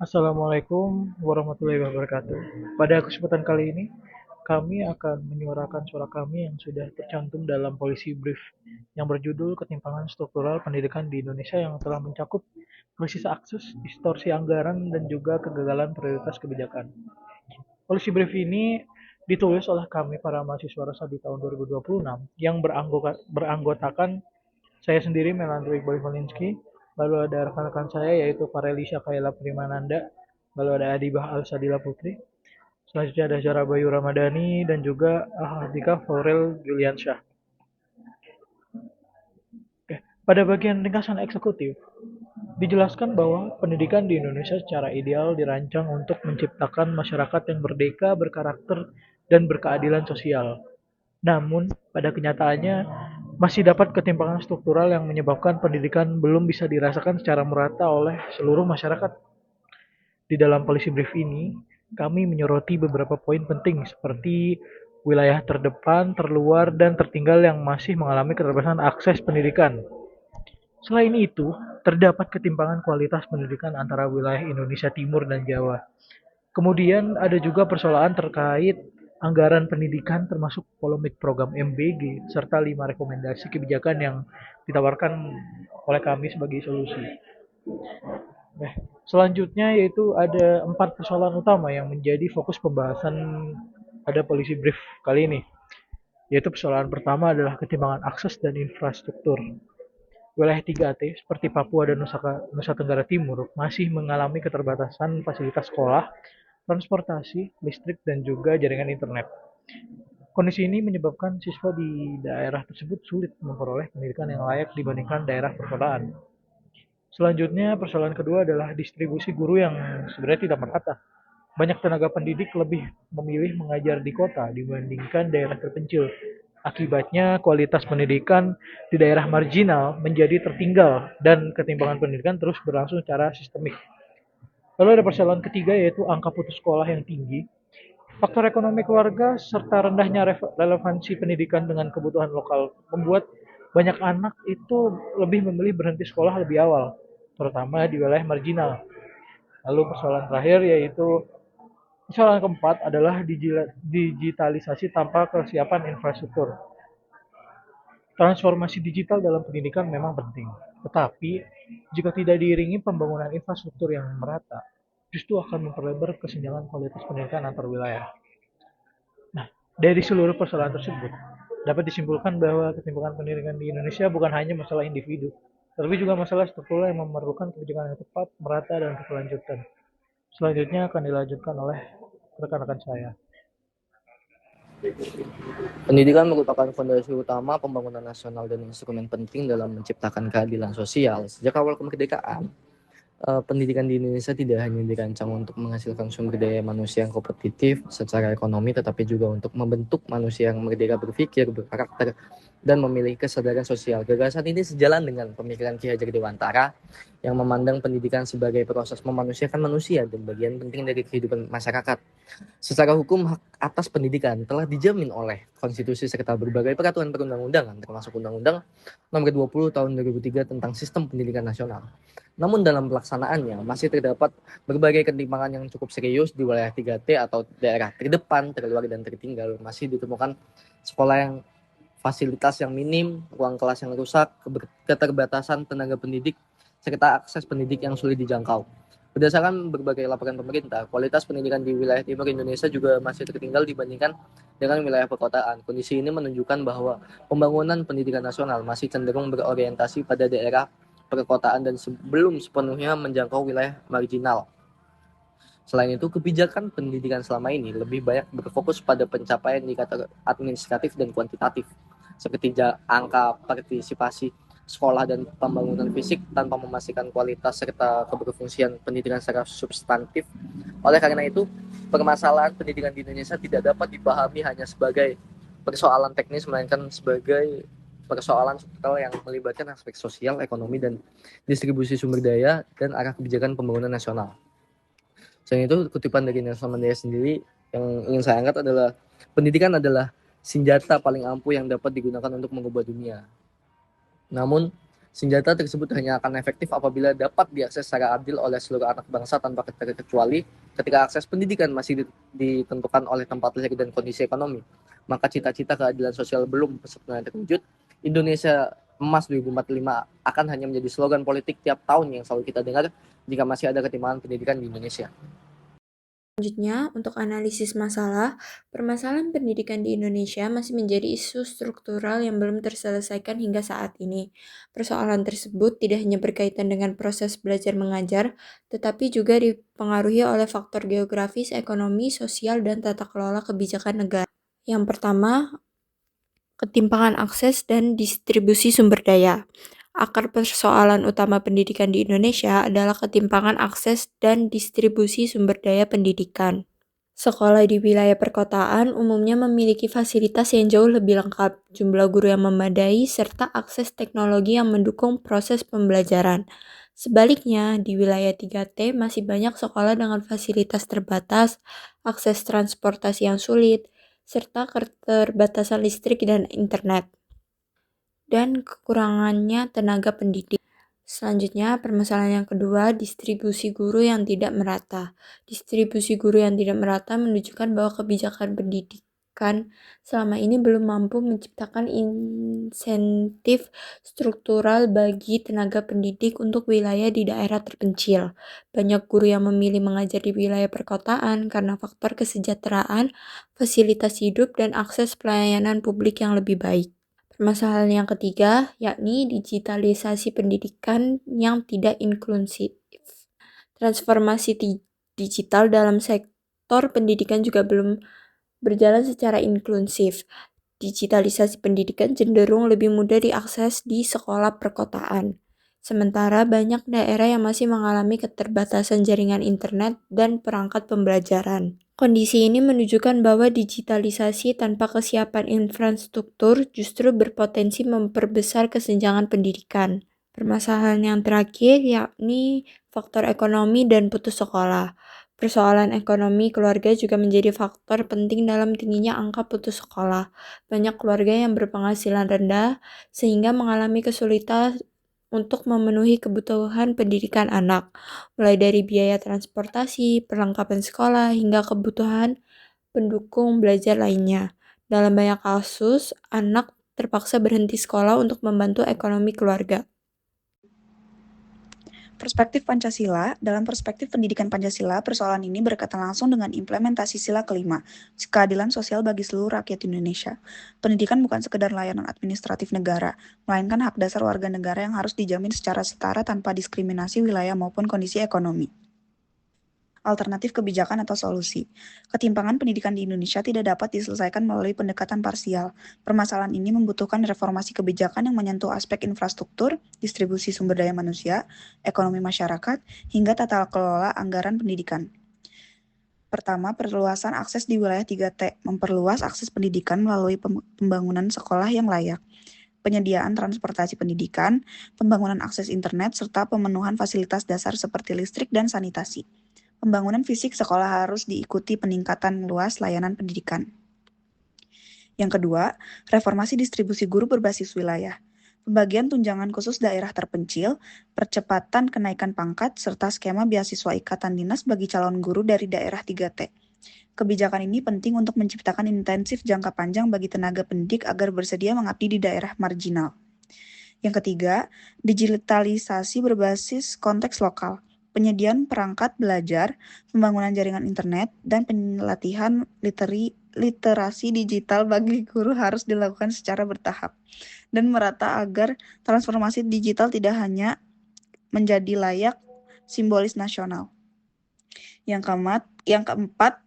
Assalamualaikum warahmatullahi wabarakatuh. Pada kesempatan kali ini, kami akan menyuarakan suara kami yang sudah tercantum dalam Policy Brief yang berjudul Ketimpangan Struktural Pendidikan di Indonesia yang telah mencakup krisis akses, distorsi anggaran, dan juga kegagalan prioritas kebijakan. Policy Brief ini ditulis oleh kami para mahasiswa rasa di tahun 2026 yang beranggotakan saya sendiri Melandri Iqbal Valinski, lalu ada rekan-rekan saya yaitu Farelisha Kaila Primananda, lalu ada Adibah Al Sadila Putri, selanjutnya ada Zara Bayu Ramadhani dan juga Ahadika Faurel Juliansyah. Oke, pada bagian ringkasan eksekutif, dijelaskan bahwa pendidikan di Indonesia secara ideal dirancang untuk menciptakan masyarakat yang merdeka, berkarakter, dan berkeadilan sosial. Namun, pada kenyataannya masih dapat ketimpangan struktural yang menyebabkan pendidikan belum bisa dirasakan secara merata oleh seluruh masyarakat. Di dalam policy brief ini, kami menyoroti beberapa poin penting seperti wilayah terdepan, terluar, dan tertinggal yang masih mengalami keterbatasan akses pendidikan. Selain itu, terdapat ketimpangan kualitas pendidikan antara wilayah Indonesia Timur dan Jawa. Kemudian ada juga persoalan terkait anggaran pendidikan termasuk polemik program MBG serta 5 rekomendasi kebijakan yang ditawarkan oleh kami sebagai solusi. Nah, selanjutnya yaitu ada 4 persoalan utama yang menjadi fokus pembahasan pada polisi brief kali ini. Yaitu persoalan pertama adalah ketimpangan akses dan infrastruktur. Wilayah 3T seperti Papua dan Nusa Tenggara Timur masih mengalami keterbatasan fasilitas sekolah, transportasi, listrik, dan juga jaringan internet. Kondisi ini menyebabkan siswa di daerah tersebut sulit memperoleh pendidikan yang layak dibandingkan daerah perkotaan. Selanjutnya, persoalan kedua adalah distribusi guru yang sebenarnya tidak merata. Banyak tenaga pendidik lebih memilih mengajar di kota dibandingkan daerah terpencil. Akibatnya, kualitas pendidikan di daerah marginal menjadi tertinggal dan ketimpangan pendidikan terus berlangsung secara sistemik. Lalu ada persoalan ketiga yaitu angka putus sekolah yang tinggi. Faktor ekonomi keluarga serta rendahnya relevansi pendidikan dengan kebutuhan lokal membuat banyak anak itu lebih memilih berhenti sekolah lebih awal, terutama di wilayah marginal. Lalu persoalan terakhir yaitu persoalan keempat adalah digitalisasi tanpa kesiapan infrastruktur. Transformasi digital dalam pendidikan memang penting, tetapi jika tidak diiringi pembangunan infrastruktur yang merata, justru akan memperlebar kesenjangan kualitas pendidikan antar wilayah. Nah, dari seluruh persoalan tersebut, dapat disimpulkan bahwa ketimpangan pendidikan di Indonesia bukan hanya masalah individu, tapi juga masalah struktural yang memerlukan kebijakan yang tepat, merata, dan berkelanjutan. Selanjutnya akan dilanjutkan oleh rekan-rekan saya. Pendidikan merupakan fondasi utama pembangunan nasional dan instrumen penting dalam menciptakan keadilan sosial. Sejak awal kemerdekaan, pendidikan di Indonesia tidak hanya dirancang untuk menghasilkan sumber daya manusia yang kompetitif secara ekonomi, tetapi juga untuk membentuk manusia yang merdeka berpikir, berkarakter, dan memiliki kesadaran sosial. Gagasan ini sejalan dengan pemikiran Ki Hajar Dewantara yang memandang pendidikan sebagai proses memanusiakan manusia dan bagian penting dari kehidupan masyarakat. Secara hukum, hak atas pendidikan telah dijamin oleh konstitusi serta berbagai peraturan perundang-undangan, termasuk Undang-Undang Nomor 20 Tahun 2003 tentang Sistem Pendidikan Nasional. Namun dalam pelaksanaannya masih terdapat berbagai ketimpangan yang cukup serius di wilayah 3T atau daerah terdepan, terluar, dan tertinggal. Masih ditemukan sekolah yang fasilitas yang minim, ruang kelas yang rusak, keterbatasan tenaga pendidik, serta akses pendidik yang sulit dijangkau. Berdasarkan berbagai laporan pemerintah, kualitas pendidikan di wilayah timur Indonesia juga masih tertinggal dibandingkan dengan wilayah perkotaan. Kondisi ini menunjukkan bahwa pembangunan pendidikan nasional masih cenderung berorientasi pada daerah perkotaan dan belum sepenuhnya menjangkau wilayah marginal. Selain itu, kebijakan pendidikan selama ini lebih banyak berfokus pada pencapaian indikator administratif dan kuantitatif, seperti angka partisipasi sekolah dan pembangunan fisik tanpa memastikan kualitas serta keberfungsian pendidikan secara substantif. Oleh karena itu, permasalahan pendidikan di Indonesia tidak dapat dipahami hanya sebagai persoalan teknis, melainkan sebagai persoalan struktural yang melibatkan aspek sosial, ekonomi, dan distribusi sumber daya dan arah kebijakan pembangunan nasional. Selain itu, kutipan dari Nelson Mandela sendiri yang ingin saya angkat adalah pendidikan adalah senjata paling ampuh yang dapat digunakan untuk mengubah dunia. Namun, Senjata tersebut hanya akan efektif apabila dapat diakses secara adil oleh seluruh anak bangsa tanpa terkecuali. Ketika akses pendidikan masih ditentukan oleh tempat lahir dan kondisi ekonomi, maka cita-cita keadilan sosial belum sepenuhnya terwujud. Indonesia Emas 2045 akan hanya menjadi slogan politik tiap tahun yang selalu kita dengar jika masih ada ketimpangan pendidikan di Indonesia. Selanjutnya, untuk analisis masalah, permasalahan pendidikan di Indonesia masih menjadi isu struktural yang belum terselesaikan hingga saat ini. Persoalan tersebut tidak hanya berkaitan dengan proses belajar mengajar, tetapi juga dipengaruhi oleh faktor geografis, ekonomi, sosial, dan tata kelola kebijakan negara. Yang pertama, ketimpangan akses dan distribusi sumber daya. Akar persoalan utama pendidikan di Indonesia adalah ketimpangan akses dan distribusi sumber daya pendidikan. Sekolah di wilayah perkotaan umumnya memiliki fasilitas yang jauh lebih lengkap, jumlah guru yang memadai, serta akses teknologi yang mendukung proses pembelajaran. Sebaliknya, di wilayah 3T masih banyak sekolah dengan fasilitas terbatas, akses transportasi yang sulit, serta keterbatasan listrik dan internet, dan kekurangannya tenaga pendidik. Selanjutnya, permasalahan yang kedua, distribusi guru yang tidak merata. Distribusi guru yang tidak merata menunjukkan bahwa kebijakan pendidikan selama ini belum mampu menciptakan insentif struktural bagi tenaga pendidik untuk wilayah di daerah terpencil. Banyak guru yang memilih mengajar di wilayah perkotaan karena faktor kesejahteraan, fasilitas hidup, dan akses pelayanan publik yang lebih baik. Permasalahan yang ketiga, yakni digitalisasi pendidikan yang tidak inklusif. Transformasi digital dalam sektor pendidikan juga belum berjalan secara inklusif. Digitalisasi pendidikan cenderung lebih mudah diakses di sekolah perkotaan. Sementara banyak daerah yang masih mengalami keterbatasan jaringan internet dan perangkat pembelajaran. Kondisi ini menunjukkan bahwa digitalisasi tanpa kesiapan infrastruktur justru berpotensi memperbesar kesenjangan pendidikan. Permasalahan yang terakhir yakni faktor ekonomi dan putus sekolah. Persoalan ekonomi keluarga juga menjadi faktor penting dalam tingginya angka putus sekolah. Banyak keluarga yang berpenghasilan rendah sehingga mengalami kesulitan untuk memenuhi kebutuhan pendidikan anak, mulai dari biaya transportasi, perlengkapan sekolah, hingga kebutuhan pendukung belajar lainnya. Dalam banyak kasus, anak terpaksa berhenti sekolah untuk membantu ekonomi keluarga. Perspektif Pancasila, dalam perspektif pendidikan Pancasila, persoalan ini berkaitan langsung dengan implementasi sila kelima, keadilan sosial bagi seluruh rakyat Indonesia. Pendidikan bukan sekedar layanan administratif negara, melainkan hak dasar warga negara yang harus dijamin secara setara tanpa diskriminasi wilayah maupun kondisi ekonomi. Alternatif kebijakan atau solusi. Ketimpangan pendidikan di Indonesia tidak dapat diselesaikan melalui pendekatan parsial. Permasalahan ini membutuhkan reformasi kebijakan yang menyentuh aspek infrastruktur, distribusi sumber daya manusia, ekonomi masyarakat, hingga tata kelola anggaran pendidikan. Pertama, perluasan akses di wilayah 3T, memperluas akses pendidikan melalui pembangunan sekolah yang layak, penyediaan transportasi pendidikan, pembangunan akses internet, serta pemenuhan fasilitas dasar seperti listrik dan sanitasi. Pembangunan fisik sekolah harus diikuti peningkatan luas layanan pendidikan. Yang kedua, reformasi distribusi guru berbasis wilayah. Pembagian tunjangan khusus daerah terpencil, percepatan kenaikan pangkat, serta skema beasiswa ikatan dinas bagi calon guru dari daerah 3T. Kebijakan ini penting untuk menciptakan intensif jangka panjang bagi tenaga pendidik agar bersedia mengabdi di daerah marginal. Yang ketiga, digitalisasi berbasis konteks lokal. Penyediaan perangkat belajar, pembangunan jaringan internet, dan pelatihan literasi digital bagi guru harus dilakukan secara bertahap dan merata agar transformasi digital tidak hanya menjadi layak simbolis nasional. Yang keempat,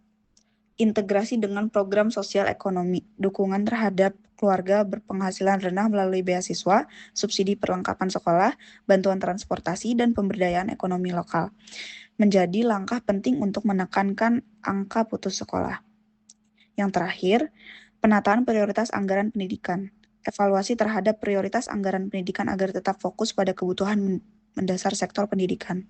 integrasi dengan program sosial ekonomi, dukungan terhadap keluarga berpenghasilan rendah melalui beasiswa, subsidi perlengkapan sekolah, bantuan transportasi, dan pemberdayaan ekonomi lokal, menjadi langkah penting untuk menekankan angka putus sekolah. Yang terakhir, penataan prioritas anggaran pendidikan, evaluasi terhadap prioritas anggaran pendidikan agar tetap fokus pada kebutuhan mendasar sektor pendidikan.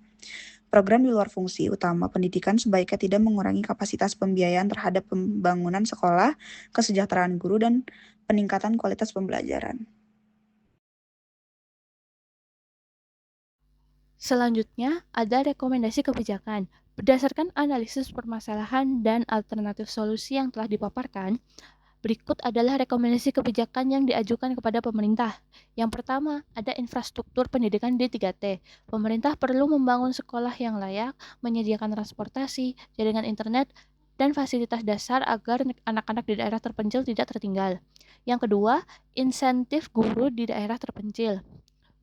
Program di luar fungsi utama pendidikan sebaiknya tidak mengurangi kapasitas pembiayaan terhadap pembangunan sekolah, kesejahteraan guru, dan peningkatan kualitas pembelajaran. Selanjutnya, ada rekomendasi kebijakan. Berdasarkan analisis permasalahan dan alternatif solusi yang telah dipaparkan, berikut adalah rekomendasi kebijakan yang diajukan kepada pemerintah. Yang pertama, ada infrastruktur pendidikan di 3T. Pemerintah perlu membangun sekolah yang layak, menyediakan transportasi, jaringan internet, dan fasilitas dasar agar anak-anak di daerah terpencil tidak tertinggal. Yang kedua, insentif guru di daerah terpencil.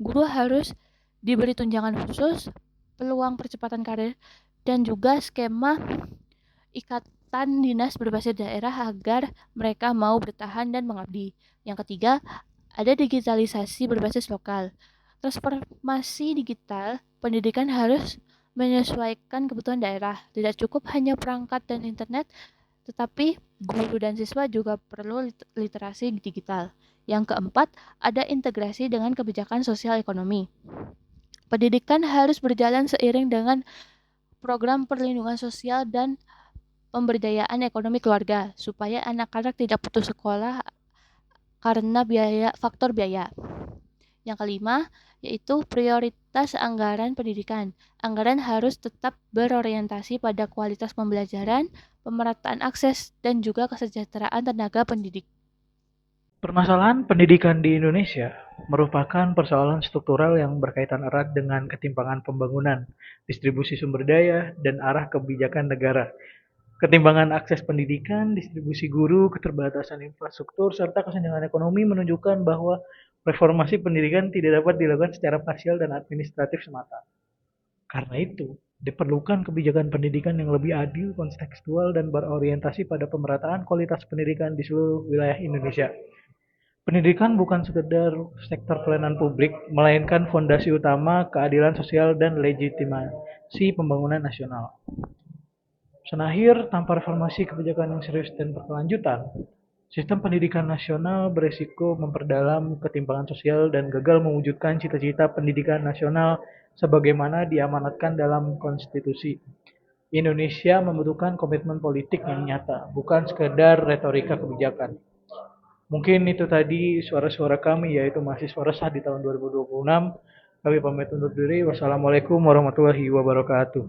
Guru harus diberi tunjangan khusus, peluang percepatan karir, dan juga skema ikatan dinas berbasis daerah agar mereka mau bertahan dan mengabdi. Yang ketiga, ada digitalisasi berbasis lokal. Transformasi digital pendidikan harus menyesuaikan kebutuhan daerah. Tidak cukup hanya perangkat dan internet, tetapi guru dan siswa juga perlu literasi digital. Yang keempat, ada integrasi dengan kebijakan sosial ekonomi. Pendidikan harus berjalan seiring dengan program perlindungan sosial dan pemberdayaan ekonomi keluarga supaya anak-anak tidak putus sekolah karena faktor biaya. Yang kelima, yaitu prioritas anggaran pendidikan. Anggaran harus tetap berorientasi pada kualitas pembelajaran, pemerataan akses, dan juga kesejahteraan tenaga pendidik. Permasalahan pendidikan di Indonesia merupakan persoalan struktural yang berkaitan erat dengan ketimpangan pembangunan, distribusi sumber daya, dan arah kebijakan negara. Ketimbangan akses pendidikan, distribusi guru, keterbatasan infrastruktur, serta kesenjangan ekonomi menunjukkan bahwa reformasi pendidikan tidak dapat dilakukan secara parsial dan administratif semata. Karena itu, diperlukan kebijakan pendidikan yang lebih adil, kontekstual, dan berorientasi pada pemerataan kualitas pendidikan di seluruh wilayah Indonesia. Pendidikan bukan sekedar sektor pelayanan publik, melainkan fondasi utama keadilan sosial dan legitimasi pembangunan nasional. Senahir, tanpa reformasi kebijakan yang serius dan berkelanjutan, sistem pendidikan nasional beresiko memperdalam ketimpangan sosial dan gagal mewujudkan cita-cita pendidikan nasional sebagaimana diamanatkan dalam konstitusi. Indonesia membutuhkan komitmen politik yang nyata, bukan sekedar retorika kebijakan. Mungkin itu tadi suara-suara kami, yaitu mahasiswa resah di tahun 2026. Kami pamit undur diri. Wassalamualaikum warahmatullahi wabarakatuh.